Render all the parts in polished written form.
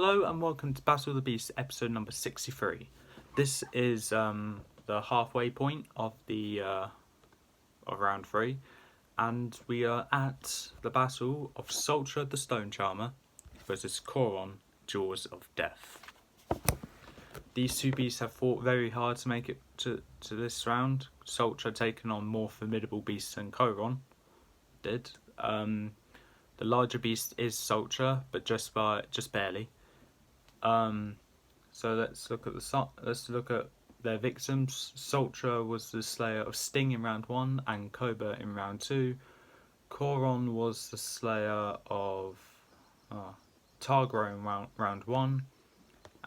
Hello and welcome to Battle of the Beasts episode number 63. This is the halfway point of round 3, and we are at the battle of Soltra the Stone Charmer versus Koron, Jaws of Death. These two beasts have fought very hard to make it to this round. Soltra taken on more formidable beasts than Koron did. The larger beast is Soltra, but just barely. So let's look at their victims. Soltra was the slayer of Sting in round 1 and Cobra in round 2. Koron was the slayer of Targro in round 1,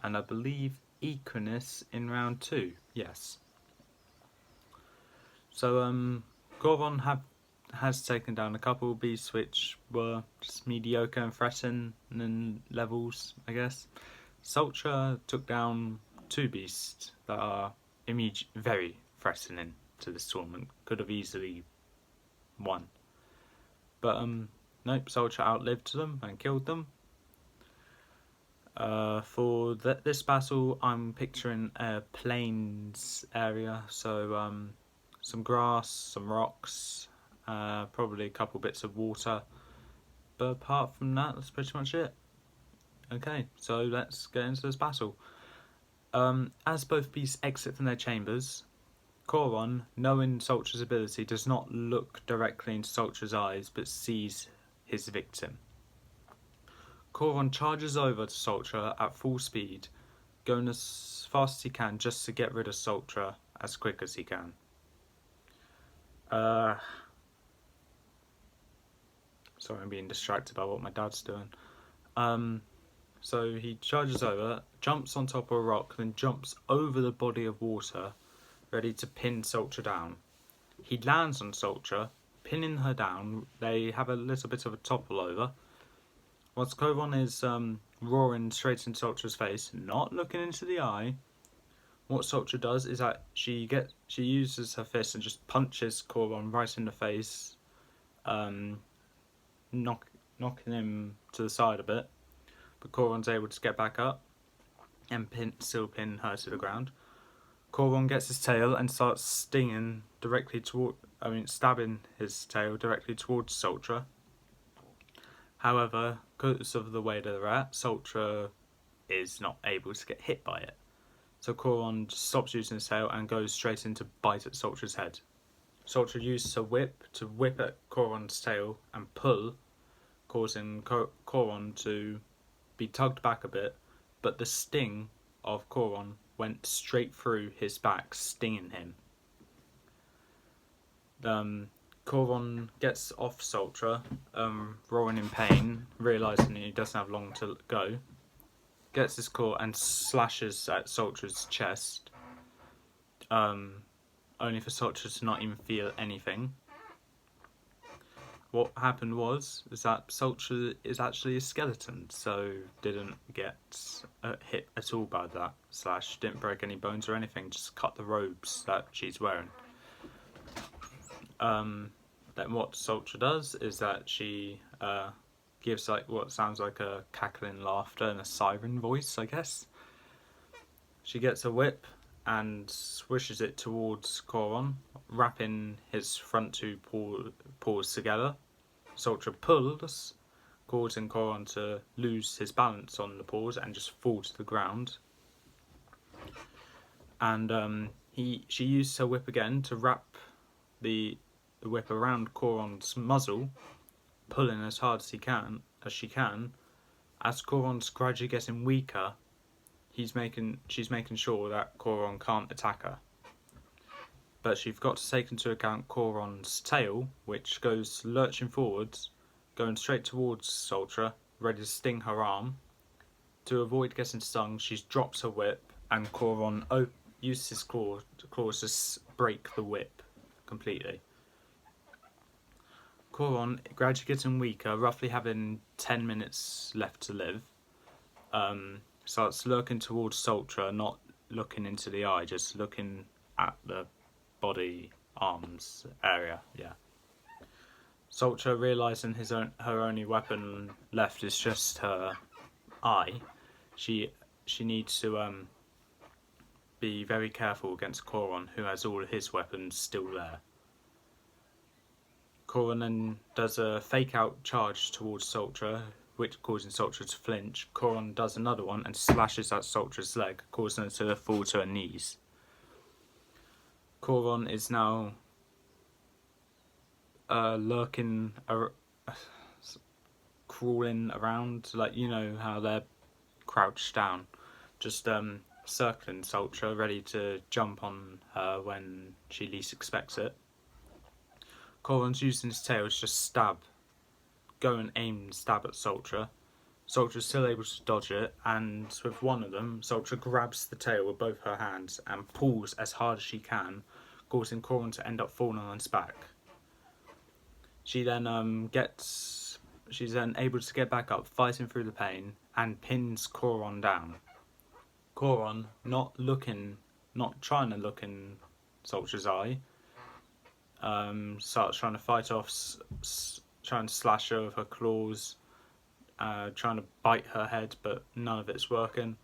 and I believe Equinus in round 2. Yes. So Koron has taken down a couple of beasts which were just mediocre and threatening levels, I guess. Soltra took down two beasts that are very threatening to this tournament. Could have easily won. But nope, Soltra outlived them and killed them. For this battle, I'm picturing a plains area, so some grass, some rocks, probably a couple bits of water. But apart from that, that's pretty much it. Okay, so let's get into this battle. As both beasts exit from their chambers, Koron, knowing Soltra's ability, does not look directly into Soltra's eyes, but sees his victim. Koron charges over to Soltra at full speed, going as fast as he can just to get rid of Soltra as quick as he can. Sorry, I'm being distracted by what my dad's doing. So he charges over, jumps on top of a rock, then jumps over the body of water, ready to pin Soltra down. He lands on Soltra, pinning her down. They have a little bit of a topple over. Whilst Koron is roaring straight into Soltra's face, not looking into the eye, what Soltra does is that she uses her fist and just punches Koron right in the face, knocking him to the side a bit. But Koron's able to get back up and still pin her to the ground. Koron gets his tail and starts stabbing his tail directly towards Soltra. However, because of the way that they're at, Soltra is not able to get hit by it. So Koron stops using his tail and goes straight in to bite at Soltra's head. Soltra uses a whip to whip at Koron's tail and pull, causing Koron to be tugged back a bit, but the sting of Koron went straight through his back, stinging him. Koron gets off Soltra, roaring in pain, realising he doesn't have long to go, gets his claw and slashes at Soltra's chest, only for Soltra to not even feel anything. What happened is that Soltra is actually a skeleton, so didn't get hit at all by that slash, didn't break any bones or anything, just cut the robes that she's wearing. Then what Soltra does is that she gives what sounds like a cackling laughter and a siren voice, I guess. She gets a whip and swishes it towards Koron, wrapping his front two paws together. Soltra pulls, causing Koron to lose his balance on the paws and just fall to the ground. And she used her whip again to wrap the whip around Koron's muzzle, pulling as hard as she can. As Koron's gradually getting weaker, she's making sure that Koron can't attack her. But she's got to take into account Koron's tail, which goes lurching forwards, going straight towards Soltra, ready to sting her arm. To avoid getting stung, she drops her whip, and Koron uses his claws to break the whip completely. Koron, gradually getting weaker, roughly having 10 minutes left to live, starts lurking towards Soltra, not looking into the eye, just looking at the body, arms area. Yeah. Soltra, realising her only weapon left is just her eye, she she needs to be very careful against Koron, who has all his weapons still there. Koron then does a fake out charge towards Soltra, which causing Soltra to flinch. Koron does another one and slashes at Soltra's leg, causing her to fall to her knees. Koron is now lurking, crawling around, like you know how they're crouched down, just circling Soltra, ready to jump on her when she least expects it. Koron's using his tail to just go and aim and stab at Soltra. Soltra's still able to dodge it, and with one of them, Soltra grabs the tail with both her hands and pulls as hard as she can, causing Koron to end up falling on his back. She's then able to get back up, fighting through the pain, and pins Koron down. Koron, not trying to look in Soltra's eye, starts trying to fight off, trying to slash her with her claws, trying to bite her head, but none of it's working.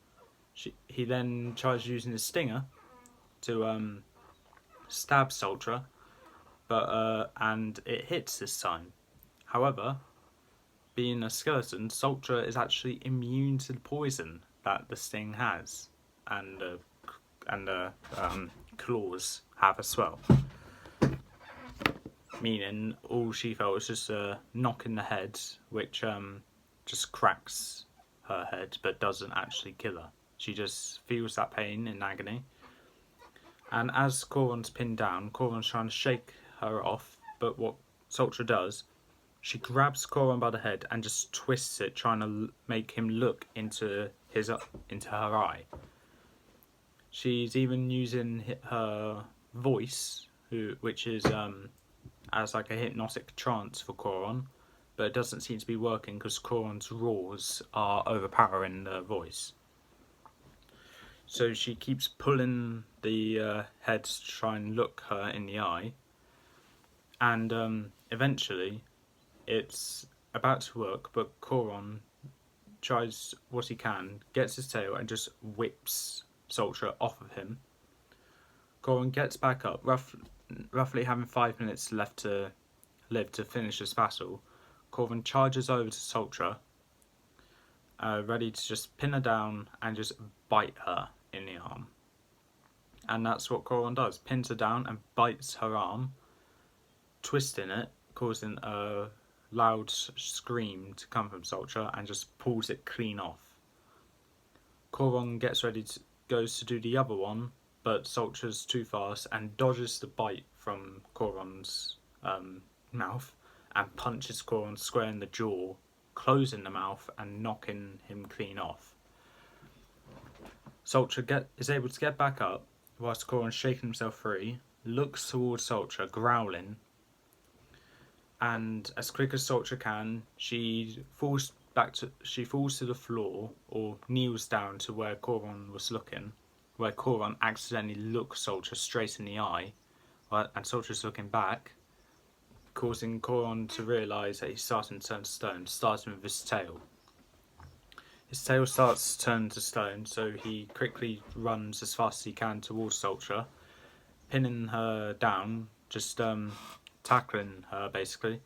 He then tries using his stinger to stab Soltra, and it hits this time. However, being a skeleton, Soltra is actually immune to the poison that the sting has, and the claws have as well. Meaning, all she felt was just a knock in the head, which just cracks her head, but doesn't actually kill her. She just feels that pain and agony. And as Koron's pinned down, Koron's trying to shake her off, but what Soltra does, she grabs Koron by the head and just twists it, trying to make him look into her eye. She's even using her voice, which is as like a hypnotic trance for Koron, but it doesn't seem to be working because Koron's roars are overpowering the voice. So she keeps pulling the head to try and look her in the eye, and eventually it's about to work, but Koron tries what he can, gets his tail and just whips Soltra off of him. Koron gets back up, roughly having 5 minutes left to live to finish this battle. Koron charges over to Soltra, ready to just pin her down and just bite her in the arm. And that's what Koron does, pins her down and bites her arm, twisting it, causing a loud scream to come from Soltra, and just pulls it clean off. Koron goes to do the other one, but Soltra's too fast and dodges the bite from Koron's mouth and punches Koron square in the jaw, closing the mouth and knocking him clean off. Soltra is able to get back up whilst Koron's shaking himself free, looks towards Soltra, growling, and as quick as Soltra can, she falls to the floor, or kneels down to where Koron was looking, where Koron accidentally looks Soltra straight in the eye, and Soltra's looking back, causing Koron to realise that he's starting to turn to stone, starting with his tail. His tail starts to turn to stone, so he quickly runs as fast as he can towards Soltra, pinning her down, just tackling her basically.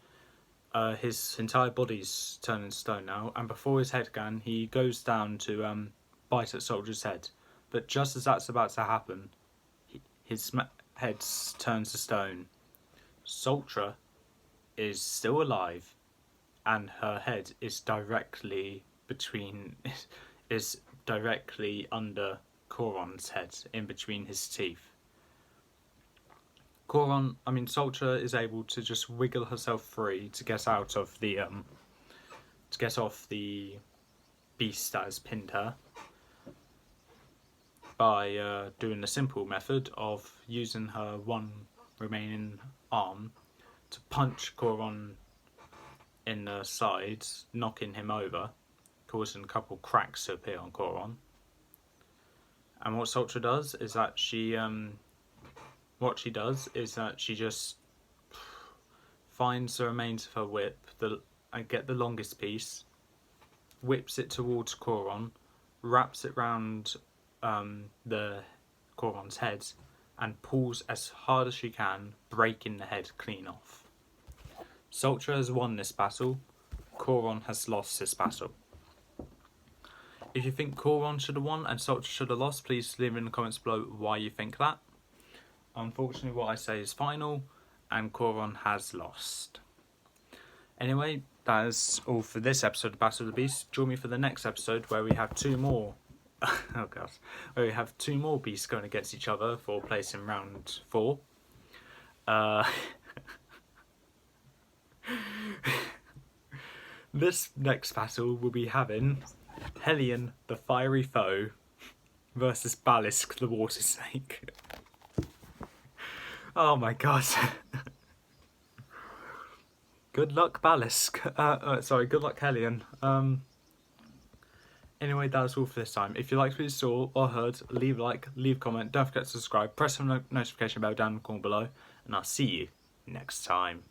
His entire body's turning to stone now, and before his head can, he goes down to bite at Soltra's head. But just as that's about to happen, his head turns to stone. Soltra is still alive, and her head is directly under Koron's head, in between his teeth. Soltra is able to just wiggle herself free to get out of the beast that has pinned her by doing the simple method of using her one remaining arm to punch Koron in the sides, knocking him over, causing a couple cracks to appear on Koron. And what Soltra does is that she just finds the remains of her whip and get the longest piece, whips it towards Koron, wraps it round the Koron's head and pulls as hard as she can, breaking the head clean off. Soltra has won this battle. Koron has lost this battle. If you think Koron should have won and Soltra should have lost, please leave in the comments below why you think that. Unfortunately, what I say is final, and Koron has lost. Anyway, that is all for this episode of Battle of the Beasts. Join me for the next episode where we have two more. Oh god, where we have two more beasts going against each other for place in round 4. This next battle will be having Hellion, the fiery foe, versus Balisk, the water snake. Oh my god. Good luck, Balisk. Sorry, good luck, Hellion. Anyway, that's all for this time. If you liked what you saw or heard, leave a like, leave a comment, don't forget to subscribe, press the notification bell down in the corner below, and I'll see you next time.